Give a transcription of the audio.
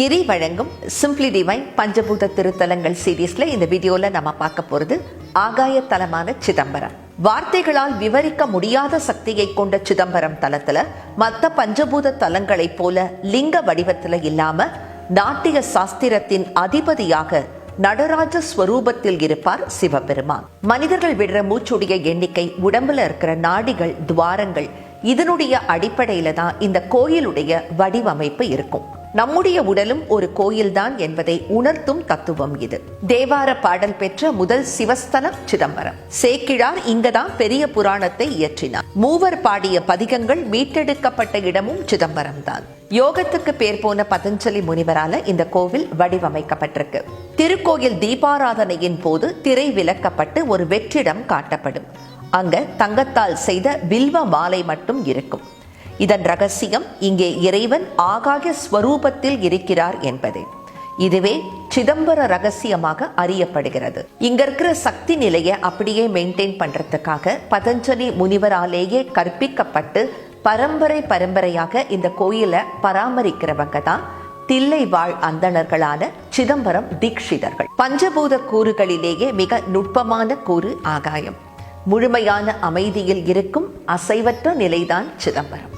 கிரி வழங்கும் simply divine பஞ்சபூத திருத்தலங்கள் சீரீஸ்ல இந்த வீடியோல நம்ம பார்க்க போறது ஆகாய தலமான சிதம்பரம். வார்த்தைகளால் விவரிக்க முடியாத சக்தியை கொண்ட சிதம்பரம் தலத்துல மற்ற பஞ்சபூத தலங்களைப் போல லிங்க வடிவத்துல இல்லாம நாட்டிய சாஸ்திரத்தின் அதிபதியாக நடராஜ ஸ்வரூபத்தில் இருப்பார் சிவபெருமான். மனிதர்கள் விடுற மூச்சுடைய எண்ணிக்கை, உடம்புல இருக்கிற நாடிகள், துவாரங்கள், இதனுடைய அடிப்படையில தான் இந்த கோயிலுடைய வடிவமைப்பு இருக்கும். நம்முடைய உடலும் ஒரு கோயில்தான் என்பதை உணர்த்தும் தத்துவம் இது. தேவார பாடல் பெற்ற முதல் சிவஸ்தலம் சிதம்பரம். சேக்கிழார் இங்கதான் பெரிய புராணத்தை இயற்றினார். மூவர் பாடிய பதிகங்கள் மீட்டெடுக்கப்பட்ட இடமும் சிதம்பரம் தான். யோகத்துக்கு பேர் போன பதஞ்சலி முனிவரால இந்த கோவில் வடிவமைக்கப்பட்டிருக்கு. திருக்கோயில் தீபாராதனையின் போது திரை விலக்கப்பட்டு ஒரு வெற்றிடம் காட்டப்படும். அங்க தங்கத்தால் செய்த வில்வ மாலை மட்டும் இருக்கும். இதன் ரகசியம் இங்கே இறைவன் ஆகாய ஸ்வரூபத்தில் இருக்கிறார் என்பதே. இதுவே சிதம்பர ரகசியமாக அறியப்படுகிறது. இங்க இருக்கிற சக்தி நிலையை அப்படியே மெயின்டைன் பண்றதுக்காக பதஞ்சலி முனிவராலேயே கற்பிக்கப்பட்டு பரம்பரையாக இந்த கோயிலை பராமரிக்கிறவங்க தான் தில்லை வாழ் அந்தணர்களான சிதம்பரம் தீட்சிதர்கள். பஞ்சபூத கூறுகளிலேயே மிக நுட்பமான கூறு ஆகாயம். முழுமையான அமைதியில் இருக்கும் அசைவற்ற நிலைதான் சிதம்பரம்.